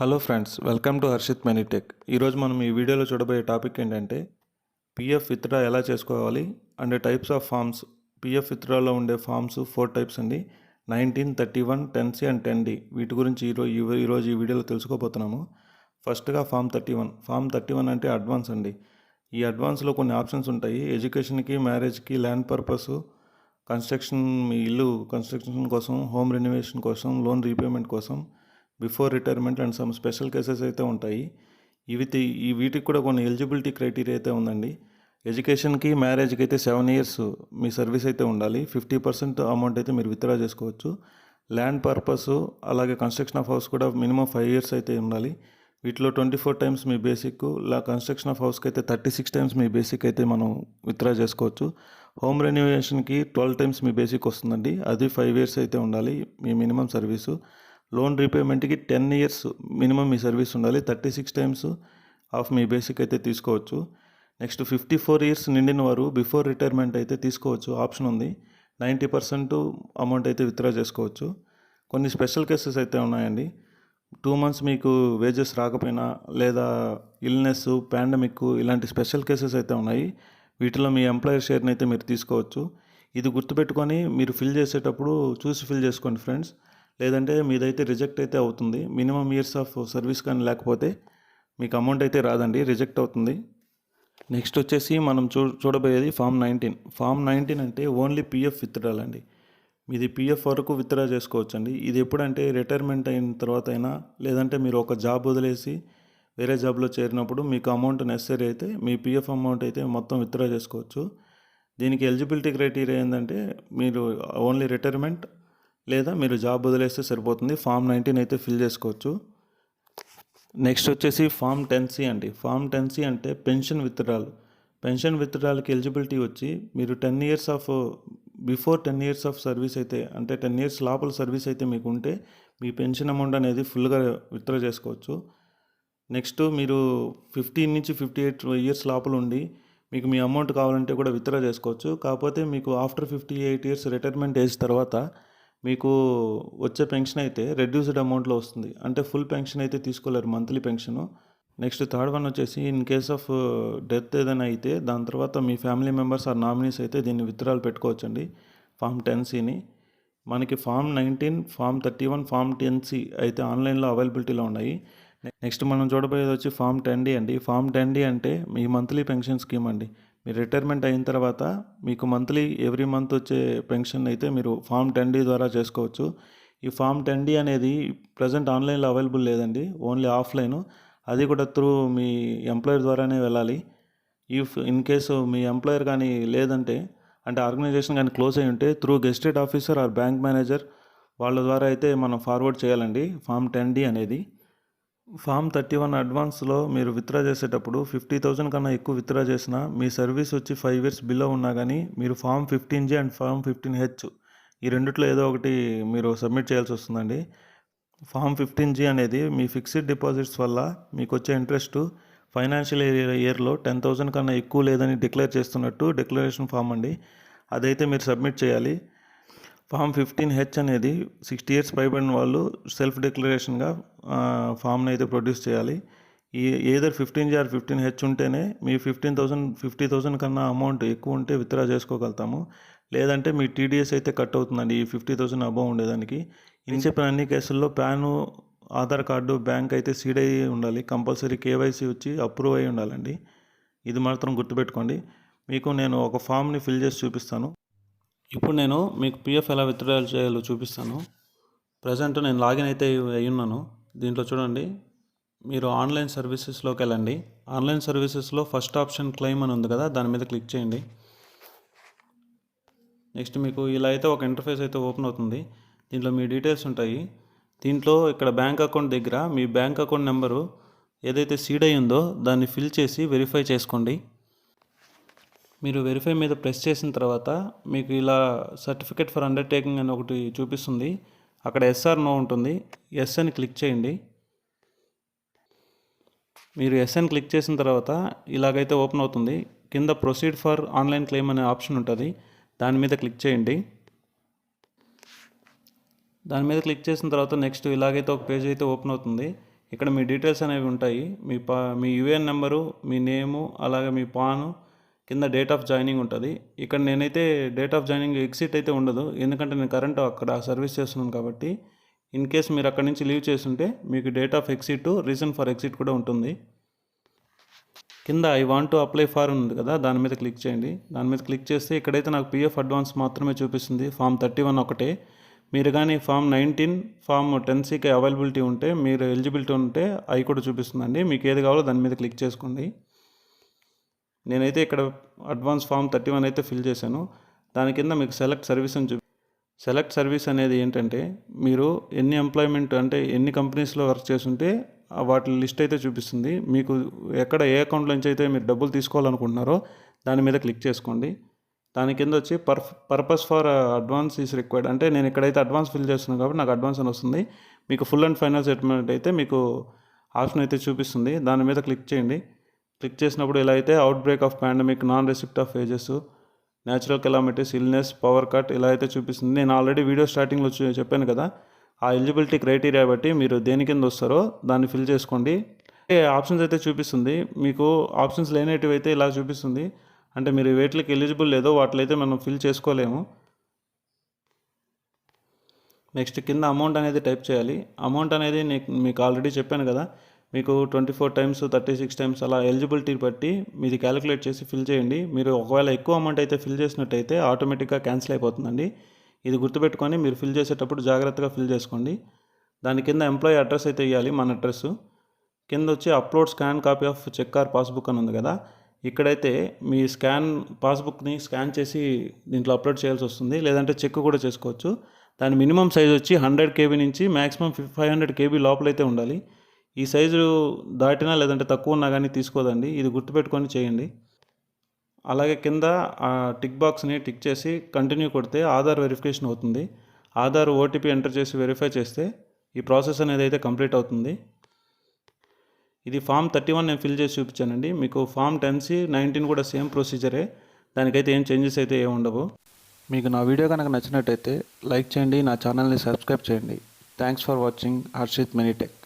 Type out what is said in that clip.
Hello friends, welcome to Harshith minitech. ఈరోజు మనం ఈ వీడియోలో చూడబోయే టాపిక్ ఏంటంటే పిఎఫ్ విత్డ్రా ఎలా చేసుకోవాలి and types of forms. PF విత్డ్రాలో ఉండే ఫామ్స్ 4 టైప్స్ అండి. 19, 31, 10C అండ్ 10D. వీటి గురించి ఈరోజు ఈ వీడియోలో తెలుసుకోబోతున్నాము. ఫస్ట్గా ఫామ్ 31. ఫామ్ 31 అంటే అడ్వాన్స్ అండి. ఈ అడ్వాన్స్లో కొన్ని ఆప్షన్స్ ఉంటాయి. ఎడ్యుకేషన్కి, మ్యారేజ్కి, ల్యాండ్ పర్పస్, కన్స్ట్రక్షన్, మీ ఇల్లు కన్స్ట్రక్షన్ కోసం, హోమ్ రెన్యువేషన్ కోసం, లోన్ రీపేమెంట్ కోసం, before retirement and some special cases అయితే ఉంటాయి. వీటికి కూడా కొన్ని ఎలిజిబిలిటీ క్రైటీరియా అయితే ఉందండి. ఎడ్యుకేషన్కి, మ్యారేజ్కి అయితే 7 years మీ సర్వీస్ అయితే ఉండాలి. 50% అమౌంట్ అయితే మీరు విత్డ్రా చేసుకోవచ్చు. ల్యాండ్ పర్పస్ అలాగే కన్స్ట్రక్షన్ ఆఫ్ హౌస్ కూడా మినిమం 5 years అయితే ఉండాలి. వీటిలో 24 times మీ బేసిక్, కన్స్ట్రక్షన్ ఆఫ్ హౌస్కి అయితే 36 times మీ బేసిక్ అయితే మనం విత్డ్రా చేసుకోవచ్చు. హోమ్ రెన్యువేషన్కి 12 times మీ బేసిక్ వస్తుందండి. అది 5 years అయితే ఉండాలి మీ మినిమం సర్వీసు. లోన్ రీపేమెంట్కి 10 years మినిమం మీ సర్వీస్ ఉండాలి. 36 times ఆఫ్ మీ బేసిక్ అయితే తీసుకోవచ్చు. నెక్స్ట్ 54 years నిండిన వారు బిఫోర్ రిటైర్మెంట్ అయితే తీసుకోవచ్చు, ఆప్షన్ ఉంది. 90% అమౌంట్ అయితే విత్డ్రా చేసుకోవచ్చు. కొన్ని స్పెషల్ కేసెస్ అయితే ఉన్నాయండి. 2 months మీకు వేజెస్ రాకపోయినా, లేదా ఇల్నెస్, పాండమిక్, ఇలాంటి స్పెషల్ కేసెస్ అయితే ఉన్నాయి. వీటిలో మీ ఎంప్లాయర్ షేర్ని అయితే మీరు తీసుకోవచ్చు. ఇది గుర్తుపెట్టుకొని మీరు ఫిల్ చేసేటప్పుడు చూసి ఫిల్ చేసుకోండి ఫ్రెండ్స్. లేదంటే మీదైతే రిజెక్ట్ అయితే అవుతుంది. మినిమం ఇయర్స్ ఆఫ్ సర్వీస్ కానీ లేకపోతే మీకు అమౌంట్ అయితే రాదండి, రిజెక్ట్ అవుతుంది. నెక్స్ట్ వచ్చేసి మనం చూడబోయేది ఫామ్ 19. ఫామ్ 19 అంటే ఓన్లీ పిఎఫ్ విత్డ్రాల్ అండి. మీది పిఎఫ్ వరకు విత్డ్రా చేసుకోవచ్చండి. ఇది ఎప్పుడంటే రిటైర్మెంట్ అయిన తర్వాత అయినా, లేదంటే మీరు ఒక జాబ్ వదిలేసి వేరే జాబ్లో చేరినప్పుడు మీకు అమౌంట్ నెసరీ అయితే మీ పిఎఫ్ అమౌంట్ అయితే మొత్తం విత్డ్రా చేసుకోవచ్చు. దీనికి ఎలిజిబిలిటీ క్రైటీరియా ఏంటంటే మీరు ఓన్లీ రిటైర్మెంట్ లేదా మీరు జాబ్ వదిలేస్తే సరిపోతుంది. ఫామ్ 19 అయితే ఫిల్ చేసుకోవచ్చు. నెక్స్ట్ వచ్చేసి ఫామ్ 10C అండి. ఫామ్ 10C అంటే పెన్షన్ విత్డ్రాల్. పెన్షన్ విత్డ్రాల్కి ఎలిజిబిలిటీ వచ్చి మీరు 10 years of before 10 years of service అయితే, అంటే 10 years లోపల సర్వీస్ అయితే మీకు ఉంటే మీ పెన్షన్ అమౌంట్ అనేది ఫుల్గా విత్డ్రా చేసుకోవచ్చు. నెక్స్ట్ మీరు 15 నుంచి 58 years లోపల ఉండి మీకు మీ అమౌంట్ కావాలంటే కూడా విత్డ్రా చేసుకోవచ్చు. కాకపోతే మీకు ఆఫ్టర్ 58 years రిటైర్మెంట్ ఏజ్ తర్వాత మీకు వచ్చే పెన్షన్ అయితే రెడ్యూస్డ్ అమౌంట్లో వస్తుంది. అంటే ఫుల్ పెన్షన్ అయితే తీసుకోలేరు, monthly pension. Next third one వచ్చేసి ఇన్ కేస్ ఆఫ్ డెత్ ఏదైనా అయితే దాని తర్వాత మీ ఫ్యామిలీ మెంబర్స్ ఆర్ నామినీస్ అయితే దీన్ని విత్డ్రాల్ పెట్టుకోవచ్చండి, ఫామ్ 10Cని. మనకి ఫామ్ 19, ఫామ్ 31, ఫామ్ 10C అయితే ఆన్లైన్లో అవైలబిలిటీలో ఉన్నాయి. నెక్స్ట్ మనం చూడబోయేది వచ్చి ఫామ్ 10D అండి. ఫామ్ 10D అంటే మీ మంత్లీ పెన్షన్ స్కీమ్ అండి. మీరు రిటైర్మెంట్ అయిన తర్వాత మీకు మంత్లీ ఎవ్రీ మంత్ వచ్చే పెన్షన్ అయితే మీరు ఫామ్ 10D ద్వారా చేసుకోవచ్చు. ఈ ఫామ్ 10D అనేది ప్రజెంట్ ఆన్లైన్లో అవైలబుల్ లేదండి, ఓన్లీ ఆఫ్లైన్. అది కూడా త్రూ మీ ఎంప్లాయర్ ద్వారానే వెళ్ళాలి. ఇన్ కేసు మీ ఎంప్లాయర్ కానీ లేదంటే, అంటే ఆర్గనైజేషన్ కానీ క్లోజ్ అయి ఉంటే through గెస్టెడ్ officer or bank manager వాళ్ళ ద్వారా అయితే మనం ఫార్వర్డ్ చేయాలండి ఫామ్ 10D అనేది. ఫామ్ 31 అడ్వాన్స్లో మీరు విత్డ్రా చేసేటప్పుడు 50,000 కన్నా ఎక్కువ విత్డ్రా చేసినా, మీ సర్వీస్ వచ్చి 5 years బిలో ఉన్నా కానీ మీరు form 15G and form 15H ఈ రెండిట్లో ఏదో ఒకటి మీరు సబ్మిట్ చేయాల్సి వస్తుందండి. ఫామ్ 15G అనేది మీ ఫిక్స్డ్ డిపాజిట్స్ వల్ల మీకు వచ్చే ఇంట్రెస్ట్ ఫైనాన్షియల్ ఇయర్లో 10,000 కన్నా ఎక్కువ లేదని డిక్లేర్ చేస్తున్నట్టు డిక్లరేషన్ ఫామ్ అండి. అదైతే మీరు సబ్మిట్ చేయాలి. ఫామ్ 15H అనేది 60 years పైబడిన వాళ్ళు సెల్ఫ్ డిక్లరేషన్గా ఫామ్ని అయితే ప్రొడ్యూస్ చేయాలి. ఏదర్ 15G ఆర్ 15H ఉంటేనే మీ 50,000 కన్నా అమౌంట్ ఎక్కువ ఉంటే విత్డ్రా చేసుకోగలుగుతాము. లేదంటే మీ TDS అయితే కట్ అవుతుందండి ఈ 50,000 అబౌవ్ ఉండేదానికి. ఇది చెప్పిన అన్ని కేసుల్లో ప్యాను, ఆధార్ కార్డు, బ్యాంక్ అయితే సీడ్ అయ్యి ఉండాలి. కంపల్సరీ KYC వచ్చి అప్రూవ్ అయ్యి ఉండాలండి. ఇది మాత్రం గుర్తుపెట్టుకోండి. మీకు నేను ఒక ఫామ్ని ఫిల్ చేసి చూపిస్తాను. ఇప్పుడు నేను మీకు పిఎఫ్ ఎలా విత్డ్రా చేయాలో చూపిస్తాను. ప్రజెంట్ నేను లాగిన్ అయితే అయి ఉన్నాను. దీంట్లో చూడండి, మీరు ఆన్లైన్ సర్వీసెస్లోకి వెళ్ళండి. ఆన్లైన్ సర్వీసెస్లో ఫస్ట్ ఆప్షన్ క్లెయిమ్ అని ఉంది కదా, దాని మీద క్లిక్ చేయండి. నెక్స్ట్ మీకు ఇలా అయితే ఒక ఇంటర్ఫేస్ అయితే ఓపెన్ అవుతుంది. దీంట్లో మీ డీటెయిల్స్ ఉంటాయి. దీంట్లో ఇక్కడ బ్యాంక్ అకౌంట్ దగ్గర మీ బ్యాంక్ అకౌంట్ నెంబరు ఏదైతే సీడ్ అయి ఉందో దాన్ని ఫిల్ చేసి వెరిఫై చేసుకోండి. మీరు వెరిఫై మీద ప్రెస్ చేసిన తర్వాత మీకు ఇలా సర్టిఫికేట్ ఫర్ అండర్టేకింగ్ అని ఒకటి చూపిస్తుంది. అక్కడ ఎస్ ఆర్ నో ఉంటుంది. ఎస్ అని క్లిక్ చేయండి. మీరు ఎస్ అని క్లిక్ చేసిన తర్వాత ఇలాగైతే ఓపెన్ అవుతుంది. కింద ప్రొసీడ్ ఫర్ ఆన్లైన్ క్లెయిమ్ అనే ఆప్షన్ ఉంటుంది, దాని మీద క్లిక్ చేయండి. దాని మీద క్లిక్ చేసిన తర్వాత నెక్స్ట్ ఇలాగైతే ఒక పేజ్ అయితే ఓపెన్ అవుతుంది. ఇక్కడ మీ డీటెయిల్స్ అనేవి ఉంటాయి. మీ యూఏఎన్ నెంబరు, మీ నేము, అలాగే మీ పాను, కింద డేట్ ఆఫ్ జాయినింగ్ ఉంటుంది. ఇక్కడ నేనైతే డేట్ ఆఫ్ జాయినింగ్ ఎగ్జిట్ అయితే ఉండదు, ఎందుకంటే నేను కరెంట్ అక్కడ సర్వీస్ చేస్తున్నాను కాబట్టి. ఇన్ కేస్ మీరు అక్కడి నుంచి లీవ్ చేస్తుంటే మీకు date of exit, reason for exit కూడా ఉంటుంది. కింద I want to apply for ఉంది కదా, దాని మీద క్లిక్ చేయండి. దాని మీద క్లిక్ చేస్తే ఇక్కడైతే నాకు పిఎఫ్ అడ్వాన్స్ మాత్రమే చూపిస్తుంది, ఫామ్ 31 ఒకటే. మీరు కానీ ఫామ్ 19, ఫామ్ 10Cకి అవైలబిలిటీ ఉంటే, మీరు ఎలిజిబిలిటీ ఉంటే అవి కూడా చూపిస్తుందండి. మీకు ఏది కావాలో దాని మీద క్లిక్ చేసుకోండి. నేనైతే ఇక్కడ అడ్వాన్స్ ఫామ్ 31 అయితే ఫిల్ చేశాను. దాని కింద మీకు సెలెక్ట్ సర్వీస్ అని సెలెక్ట్ సర్వీస్ అనేది ఏంటంటే, మీరు ఎన్ని ఎంప్లాయ్మెంట్ అంటే ఎన్ని కంపెనీస్లో వర్క్ చేస్తుంటే వాటి లిస్ట్ అయితే చూపిస్తుంది. మీకు ఎక్కడ ఏ అకౌంట్ నుంచి అయితే మీరు డబ్బులు తీసుకోవాలనుకుంటున్నారో దాని మీద క్లిక్ చేసుకోండి. దాని కింద వచ్చి purpose for advance is required అంటే, నేను ఇక్కడైతే అడ్వాన్స్ ఫిల్ చేస్తున్నాను కాబట్టి నాకు అడ్వాన్స్ అని వస్తుంది. మీకు ఫుల్ అండ్ ఫైనల్ సెటిల్మెంట్ అయితే మీకు ఆప్షన్ అయితే చూపిస్తుంది, దాని మీద క్లిక్ చేయండి. క్లిక్ చేసినప్పుడు ఇలా అయితే out break of pandemic, non receipt of ages, natural calamities, illness, power cut ఇలా అయితే చూపిస్తుంది. నేను ఆల్రెడీ వీడియో స్టార్టింగ్లో చెప్పాను కదా, ఆ ఎలిజిబిలిటీ క్రైటీరియా బట్టి మీరు దేని కింద వస్తారో దాన్ని ఫిల్ చేసుకోండి. ఆప్షన్స్ అయితే చూపిస్తుంది. మీకు ఆప్షన్స్ లేనేటివి అయితే ఇలా చూపిస్తుంది, అంటే మీరు వేటికి ఎలిజిబుల్ లేదో వాటిలైతే మనం ఫిల్ చేసుకోలేము. నెక్స్ట్ కింద అమౌంట్ అనేది టైప్ చేయాలి. అమౌంట్ అనేది మీకు ఆల్రెడీ చెప్పాను కదా, మీకు 24 టైమ్స్, 36 టైమ్స్ అలా ఎలిజిబిలిటీ బట్టి మీది క్యాలిక్యులేట్ చేసి ఫిల్ చేయండి. మీరు ఒకవేళ ఎక్కువ అమౌంట్ అయితే ఫిల్ చేసినట్టయితే ఆటోమేటిక్గా క్యాన్సిల్ అయిపోతుందండి. ఇది గుర్తుపెట్టుకొని మీరు ఫిల్ చేసేటప్పుడు జాగ్రత్తగా ఫిల్ చేసుకోండి. దాని కింద ఎంప్లాయీ అడ్రస్ అయితే ఇవ్వాలి, మన అడ్రస్. కింద వచ్చి upload scan copy of cheque or passbook అని ఉంది కదా, ఇక్కడైతే మీ పాస్బుక్ని స్కాన్ చేసి దీంట్లో అప్లోడ్ చేయాల్సి వస్తుంది, లేదంటే చెక్ కూడా చేసుకోవచ్చు. దాని మినిమం సైజ్ వచ్చి 100 KB నుంచి మ్యాక్సిమం 500 KB లోపలైతే ఉండాలి. ఈ సైజు దాటినా లేదంటే తక్కువ ఉన్నా కానీ తీసుకోదండి, ఇది గుర్తుపెట్టుకొని చేయండి. అలాగే కింద ఆ టిక్ బాక్స్ని టిక్ చేసి కంటిన్యూ కొడితే ఆధార్ వెరిఫికేషన్ అవుతుంది. ఆధార్ ఓటీపీ ఎంటర్ చేసి వెరిఫై చేస్తే ఈ ప్రాసెస్ అనేది అయితే కంప్లీట్ అవుతుంది. ఇది ఫామ్ 31 నేను ఫిల్ చేసి చూపించానండి. మీకు ఫామ్ 10C, 19 కూడా సేమ్ ప్రొసీజరే, దానికైతే ఏం చేంజెస్ అయితే ఏమి ఉండవు. మీకు నా వీడియో కనుక నచ్చినట్టయితే లైక్ చేయండి, నా ఛానల్ని సబ్స్క్రైబ్ చేయండి. Thanks for watching Harshith మినిటెక్.